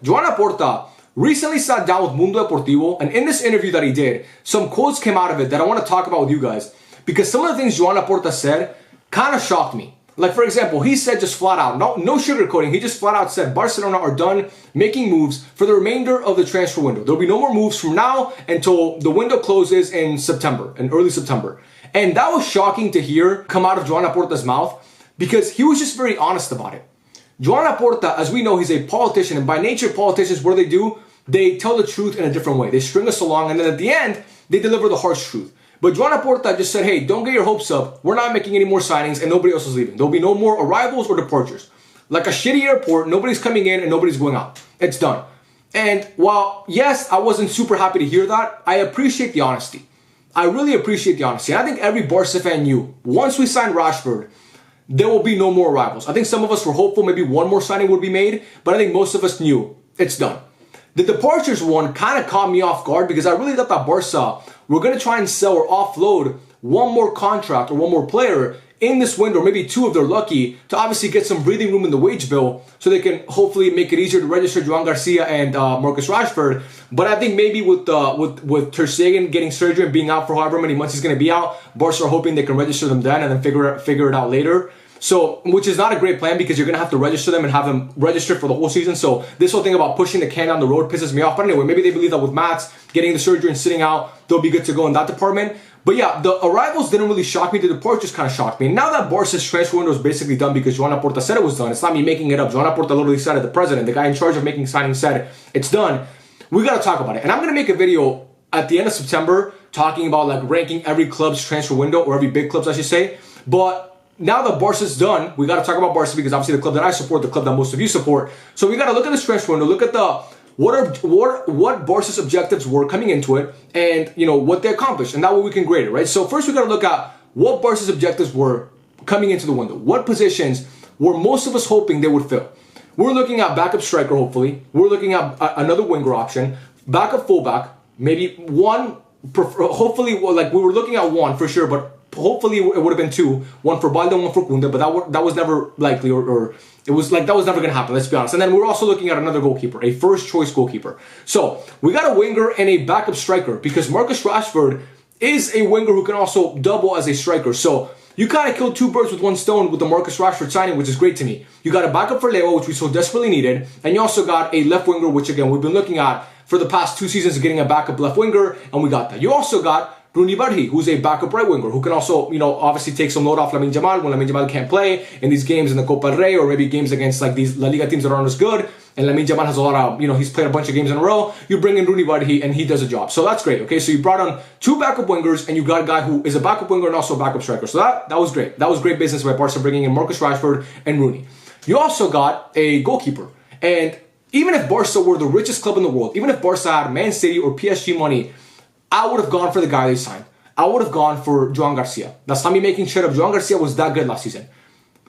Joan Laporta recently sat down with Mundo Deportivo, and in this interview that he did, some quotes came out of it that I want to talk about with you guys, because some of the things Joan Laporta said kind of shocked me. Like, for example, he said just flat out, no sugarcoating, he just flat out said Barcelona are done making moves for the remainder of the transfer window. There'll be no more moves from now until the window closes in September, in early September. And that was shocking to hear come out of Joan Laporta's mouth, because he was just very honest about it. Joan Laporta, as we know, he's a politician, and by nature, politicians, what do? They tell the truth in a different way. They string us along, and then at the end, they deliver the harsh truth. But Joan Laporta just said, hey, don't get your hopes up. We're not making any more signings, and nobody else is leaving. There'll be no more arrivals or departures. Like a shitty airport, nobody's coming in and nobody's going out. It's done. And while, yes, I wasn't super happy to hear that, I appreciate the honesty. I really appreciate the honesty. And I think every Barca fan knew, once we signed Rashford, there will be no more arrivals. I think some of us were hopeful maybe one more signing would be made, but I think most of us knew it's done. The departures one kind of caught me off guard, because I really thought that Barca were going to try and sell or offload one more contract or one more player in this window, or maybe two if they're lucky, to obviously get some breathing room in the wage bill so they can hopefully make it easier to register Joan Garcia and Marcus Rashford. But I think maybe with Ter Stegen getting surgery and being out for however many months he's going to be out, Barca are hoping they can register them then and then figure it out later. So, which is not a great plan, because you're going to have to register them and have them registered for the whole season. So this whole thing about pushing the can down the road pisses me off. But anyway, maybe they believe that with Mats getting the surgery and sitting out, they'll be good to go in that department. But yeah, the arrivals didn't really shock me. The departures kind of shocked me. And now that Barca's transfer window is basically done because Joan Laporta said it was done, it's not me making it up. Joan Laporta literally said it, the president, the guy in charge of making signings said it's done. We got to talk about it. And I'm going to make a video at the end of September talking about like ranking every club's transfer window, or every big clubs I should say. But now that Barca's done, we got to talk about Barca, because obviously the club that I support, the club that most of you support. So we got to look at this transfer window, look at what Barca's objectives were coming into it, and what they accomplished, and that way we can grade it, right? So first we got to look at what Barca's objectives were coming into the window. What positions were most of us hoping they would fill? We're looking at backup striker, hopefully. We're looking at another winger option, backup fullback, maybe one. Hopefully, like we were looking at one for sure, but hopefully it would have been two, one for Balde and one for Kunde, but that was never likely, or it was like that was never going to happen, let's be honest. And then we're also looking at another goalkeeper, a first choice goalkeeper. So we got a winger and a backup striker, because Marcus Rashford is a winger who can also double as a striker. So you kind of killed two birds with one stone with the Marcus Rashford signing, which is great to me. You got a backup for Leo, which we so desperately needed, and you also got a left winger, which again we've been looking at for the past 2 seasons, getting a backup left winger, and we got that. You also got Rooney Barhi, who's a backup right winger, who can also, obviously take some load off Lamine Yamal when Lamine Yamal can't play in these games in the Copa del Rey, or maybe games against like these La Liga teams that aren't as good. And Lamine Yamal has a lot of, he's played a bunch of games in a row. You bring in Rooney Barhi and he does a job. So that's great, okay? So you brought on 2 backup wingers, and you got a guy who is a backup winger and also a backup striker. So that was great. That was great business by Barca, bringing in Marcus Rashford and Rooney. You also got a goalkeeper. And even if Barca were the richest club in the world, even if Barca had Man City or PSG money, I would have gone for the guy they signed. I would have gone for Joan Garcia. That's not me making shit up. Joan Garcia was that good last season.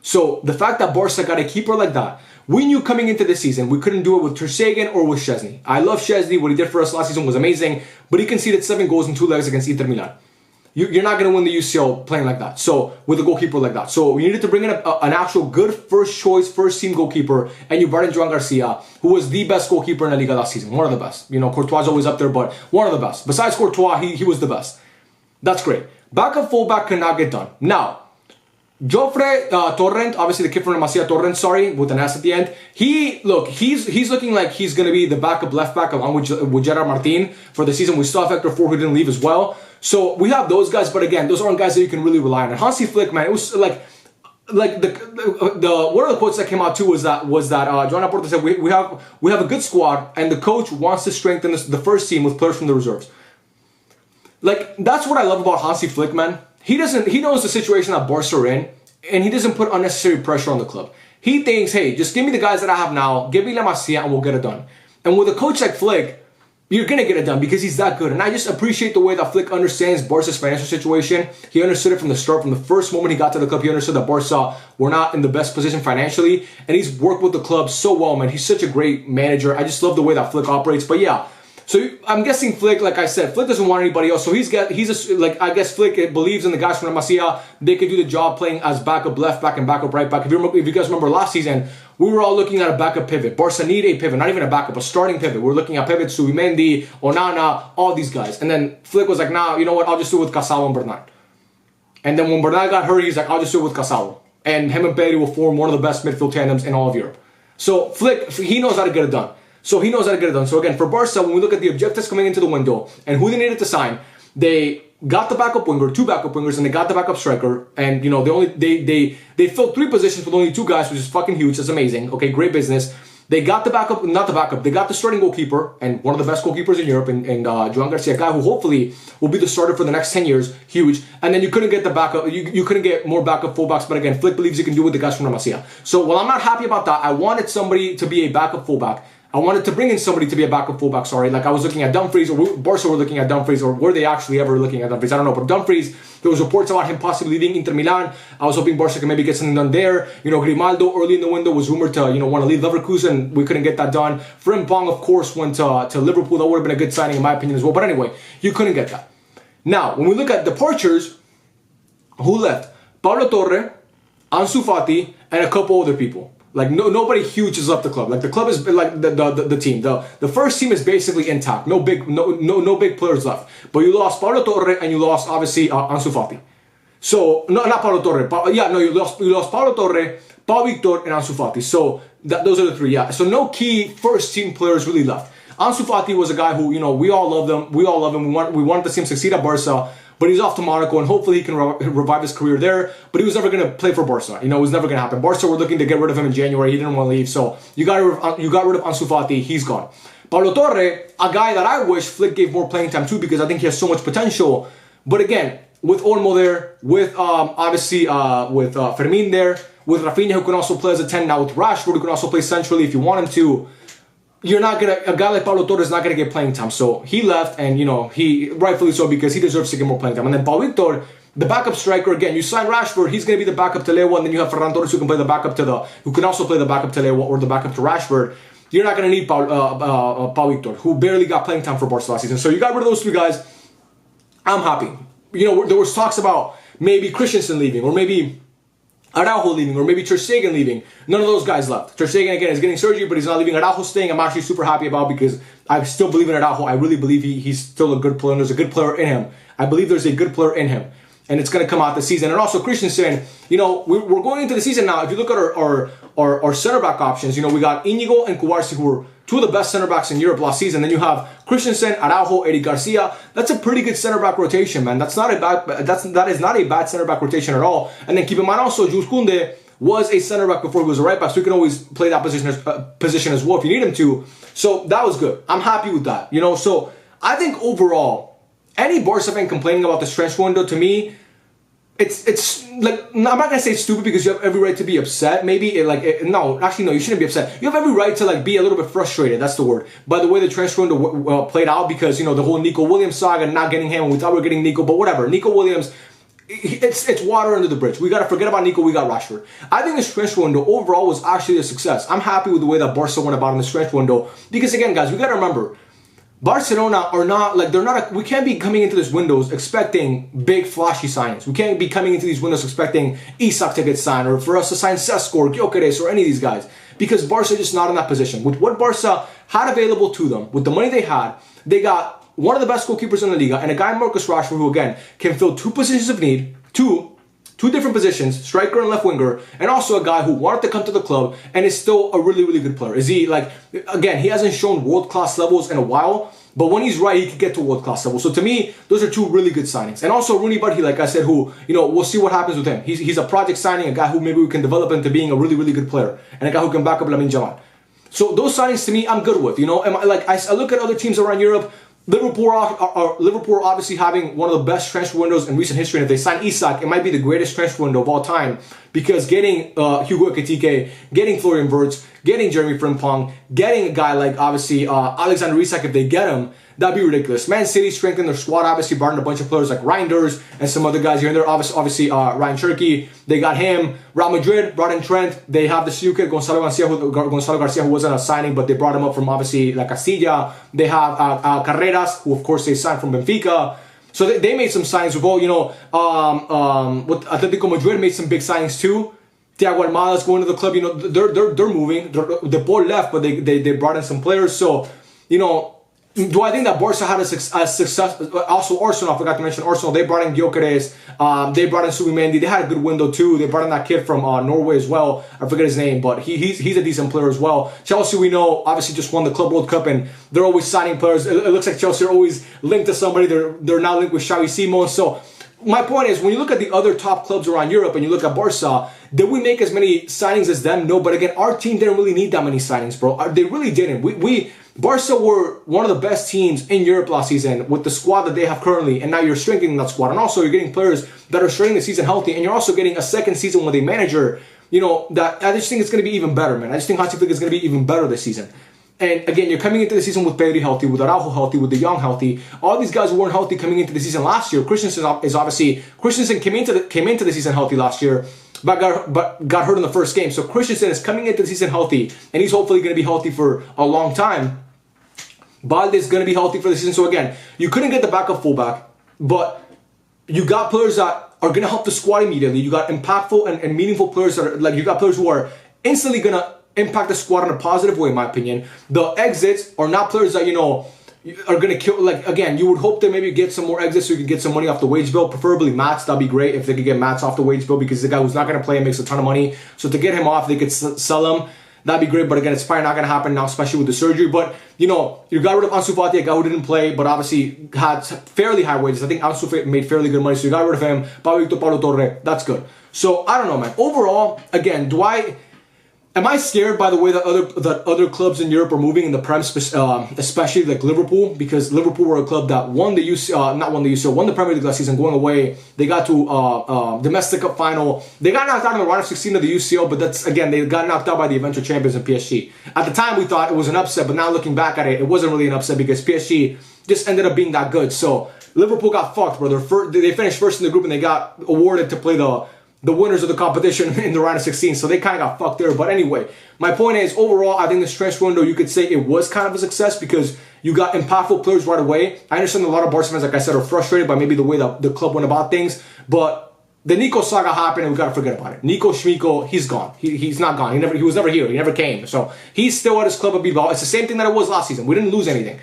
So the fact that Barca got a keeper like that, we knew coming into this season we couldn't do it with Ter Stegen or with Szczesny. I love Szczesny. What he did for us last season was amazing, but he conceded 7 goals in 2 legs against Inter Milan. You're not going to win the UCL playing like that. So with a goalkeeper like that. So we needed to bring in an actual good first choice, first team goalkeeper, and you brought in Joan Garcia, who was the best goalkeeper in La Liga last season. One of the best. Courtois is always up there, but one of the best. Besides Courtois, he was the best. That's great. Backup fullback could not get done. Now, Joffre Torrent, obviously the kid from Masia Torrent, with an S at the end. He's looking like he's going to be the backup left back along with Gerard Martin for the season. We still have Hector Ford, who didn't leave as well. So we have those guys, but again, those aren't guys that you can really rely on. And Hansi Flick, man, it was like the one of the quotes that came out too was that Joan Laporta said we have a good squad, and the coach wants to strengthen the first team with players from the reserves. Like, that's what I love about Hansi Flick, man. He knows the situation that Barca are in, and he doesn't put unnecessary pressure on the club. He thinks, hey, just give me the guys that I have now, give me La Masia, and we'll get it done. And with a coach like Flick, you're going to get it done because he's that good. And I just appreciate the way that Flick understands Barca's financial situation. He understood it from the start. From the first moment he got to the club, he understood that Barca were not in the best position financially. And he's worked with the club so well, man. He's such a great manager. I just love the way that Flick operates. But yeah, so I'm guessing Flick, like I said, Flick doesn't want anybody else. So I guess Flick believes in the guys from La Masia. They could do the job playing as backup left back and backup right back. If you guys remember last season, we were all looking at a backup pivot. Barca need a pivot, not even a backup, a starting pivot. We're looking at pivots, Subimendi, Onana, all these guys. And then Flick was like, nah, you know what, I'll just do it with Casalo and Bernat. And then when Bernat got hurt, he's like, I'll just do it with Casalo. And him and Pedri will form one of the best midfield tandems in all of Europe. So Flick, he knows how to get it done. So again, for Barca, when we look at the objectives coming into the window and who they needed to sign, they got the backup winger, 2 backup wingers, and they got the backup striker. And they filled 3 positions with only 2 guys, which is fucking huge. That's amazing. Okay, great business. They got they got the starting goalkeeper and one of the best goalkeepers in Europe, and Joan Garcia, a guy who hopefully will be the starter for the next 10 years. Huge. And then you couldn't get the backup, you couldn't get more backup fullbacks, but again, Flick believes you can do with the guys from La Masia. So while I'm not happy about that, I wanted somebody to be a backup fullback. I wanted to bring in somebody to be a backup fullback, like I was looking at Dumfries, or Barca were looking at Dumfries, or were they actually ever looking at Dumfries? I don't know, but Dumfries, there was reports about him possibly leaving Inter Milan. I was hoping Barca could maybe get something done there. Grimaldo early in the window was rumored to, want to leave Leverkusen. We couldn't get that done. Frimpong, of course, went to Liverpool. That would have been a good signing in my opinion as well. But anyway, you couldn't get that. Now, when we look at departures, who left? Paulo Torre, Ansu Fati, and a couple other people. Like nobody huge has left the club. Like the club is like the team. The first team is basically intact. No big players left. But you lost Paulo Torre and you lost obviously Ansu Fati. So not Paulo Torre. You lost Paulo Torre, Pau Victor, and Ansu Fati. So those are the 3. Yeah. So no key first team players really left. Ansu Fati was a guy who we all loved him. We all love him. We wanted to see him succeed at Barca. But he's off to Monaco, and hopefully he can revive his career there. But he was never going to play for Barca. It was never going to happen. Barca were looking to get rid of him in January. He didn't want to leave. So you got rid of Ansu Fati. He's gone. Paulo Torre, a guy that I wish Flick gave more playing time to because I think he has so much potential. But again, with Olmo there, with with Fermin there, with Rafinha who can also play as a 10 now, with Rashford who can also play centrally if you want him to. A guy like Paulo Torre is not going to get playing time. So he left, and, he rightfully so because he deserves to get more playing time. And then Pau Victor, the backup striker, again, you sign Rashford, he's going to be the backup to Lewa, and then you have Ferran Torres who can also play the backup to Lewa or the backup to Rashford. You're not going to need Pau Victor, who barely got playing time for Barca last season. So you got rid of those 3 guys. I'm happy. There was talks about maybe Christensen leaving, or maybe Araujo leaving, or maybe Ter Stegen leaving. None of those guys left. Ter Stegen, again, is getting surgery, but he's not leaving. Araujo's staying. I'm actually super happy about because I still believe in Araujo. I really believe he's still a good player, and there's a good player in him. I believe there's a good player in him, and it's going to come out this season. And also Christensen, we're going into the season now. If you look at our center back options, we got Inigo and Cubarsí, who were 2 of the best center backs in Europe last season. Then you have Christensen, Araujo, Eric Garcia. That's a pretty good center back rotation, man. That is not a bad center back rotation at all. And then keep in mind also, Jules Koundé was a center back before he was a right back, so you can always play that position as well if you need him to. So that was good. I'm happy with that. So I think overall, any Barca fan complaining about this transfer window, to me, it's like, I'm not gonna say it's stupid because you have every right to be upset. No, you shouldn't be upset. You have every right to be a little bit frustrated. That's the word. By the way the transfer window played out, because the whole Nico Williams saga, not getting him. We thought we were getting Nico, but whatever. Nico Williams, it's water under the bridge. We gotta forget about Nico. We got Rashford. I think this transfer window overall was actually a success. I'm happy with the way that Barca went about in this transfer window because, again, guys, we gotta remember, Barcelona are not, we can't be coming into this windows expecting big flashy signings. We can't be coming into these windows expecting Isak to get signed, or for us to sign Sesko or Gyökeres or any of these guys, because Barca are just not in that position. With what Barca had available to them, with the money they had, they got one of the best goalkeepers in the Liga, and a guy, Marcus Rashford, who, again, can fill 2 positions of need, two different positions, striker and left winger, and also a guy who wanted to come to the club and is still a really, really good player. Is he, again, he hasn't shown world-class levels in a while, but when he's right, he can get to world-class levels. So to me, those are 2 really good signings. And also Rooney Buddy, like I said, who, we'll see what happens with him. He's a project signing, a guy who maybe we can develop into being a really, really good player, and a guy who can back up Lamine Yamal. So those signings, to me, I'm good with. I look at other teams around Europe. Liverpool are obviously having one of the best transfer windows in recent history, and if they sign Isak, it might be the greatest transfer window of all time, because getting Hugo Ekitike, getting Florian Wirtz, getting Jeremy Frimpong, getting a guy like, obviously, Alexander Isak, if they get him, that'd be ridiculous. Man City strengthened their squad, obviously, brought in a bunch of players like Reinders and some other guys here and there. Obviously, Ryan Cherky, they got him. Real Madrid brought in Trent. They have the new kid, Gonzalo Garcia, who wasn't a signing, but they brought him up from, obviously, La Castilla. They have Carreras, who, of course, they signed from Benfica. So they made some signings. With Atletico Madrid made some big signings too. Thiago Almada's going to the club. You know, they're moving. The board left, but they brought in some players. So, you know, do I think that Barça had a success? Also, Arsenal, I forgot to mention Arsenal. They brought in Gyökeres. They brought in Subimendi. They had a good window too. They brought in that kid from Norway as well. I forget his name, but he's a decent player as well. Chelsea, we know, obviously just won the Club World Cup, and they're always signing players. It looks like Chelsea are always linked to somebody. They're now linked with Xavi Simons. So my point is, when you look at the other top clubs around Europe and you look at Barca, did we make as many signings as them? No, but again, our team didn't really need that many signings, bro. They really didn't. Barca were one of the best teams in Europe last season with the squad that they have currently, and now you're strengthening that squad. And also, you're getting players that are starting the season healthy, and you're also getting a second season with a manager, you know, that I just think it's going to be even better, man. I just think Hansi Flick is going to be even better this season. And again, you're coming into the season with Pedri healthy, with Araujo healthy, with De Jong healthy. All these guys weren't healthy coming into the season last year. Christensen came into the season healthy last year, but got hurt in the first game. So Christensen is coming into the season healthy, and he's hopefully going to be healthy for a long time. Balde is going to be healthy for the season. So again, you couldn't get the backup fullback, but you got players that are going to help the squad immediately. You got impactful and meaningful players that are, like, you got players who are instantly going to impact the squad in a positive way, in my opinion. The exits are not players that, you know, are going to kill. Like, again, you would hope to maybe get some more exits so you can get some money off the wage bill. Preferably Mats. That'd be great if they could get Mats off the wage bill, because the guy who's not going to play and makes a ton of money. So to get him off, they could sell him. That'd be great, but again, it's probably not going to happen now, especially with the surgery. But, you know, you got rid of Ansu Fati, a guy who didn't play, but obviously had fairly high wages. I think Ansu Fati made fairly good money, so you got rid of him. Paulo Torre, that's good. So, I don't know, man. Overall, again, am I scared by the way that other clubs in Europe are moving in the Prem, especially like Liverpool? Because Liverpool were a club that won the won the Premier League last season going away. They got to domestic cup final. They got knocked out in the round of 16 of the UCL, but that's, again, they got knocked out by the eventual champions in PSG. At the time, we thought it was an upset, but now looking back at it wasn't really an upset because PSG just ended up being that good. So Liverpool got fucked, bro. They finished first in the group and they got awarded to play the winners of the competition in the round of 16, so they kind of got fucked there. But anyway, my point is, overall, I think this transfer window, you could say it was kind of a success because you got impactful players right away. I understand a lot of Barca fans, like I said, are frustrated by maybe the way that the club went about things, but the Nico saga happened and we got to forget about it. Nico Schmiko, he's gone. He's not gone. He was never here. He never came. So he's still at his club at Bilbao. It's the same thing that it was last season. We didn't lose anything.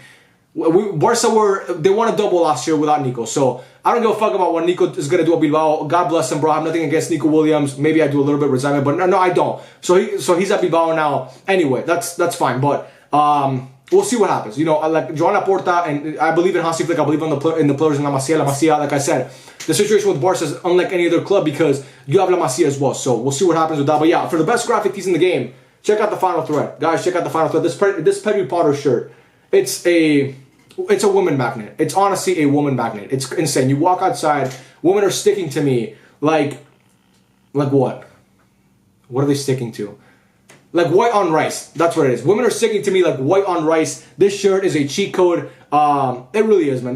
Barca they won a double last year without Nico. So I don't give a fuck about what Nico is going to do at Bilbao. God bless him, bro. I have nothing against Nico Williams. Maybe I do a little bit of resentment, but no, I don't. So he's at Bilbao now. Anyway, that's fine. But we'll see what happens. You know, like Joan Laporta, and I believe in Hansi Flick. I believe in the players in La Masia. La Masia, like I said, the situation with Barca is unlike any other club because you have La Masia as well. So we'll see what happens with that. But yeah, for the best graphic tees in the game, check out the final thread. Guys, check out the final thread. This Pedri Potter shirt, it's a woman magnet. It's honestly a woman magnet. It's insane. You walk outside, women are sticking to me like what? What are they sticking to? Like white on rice. That's what it is. Women are sticking to me like white on rice. This shirt is a cheat code. It really is, man.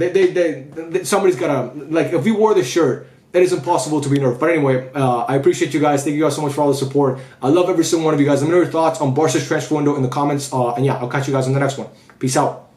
Somebody's gotta, like, if we wore this shirt, it is impossible to be nerfed. But anyway, I appreciate you guys. Thank you guys so much for all the support. I love every single one of you guys. Let me know your thoughts on Barca's transfer window in the comments. And yeah, I'll catch you guys in the next one. Peace out.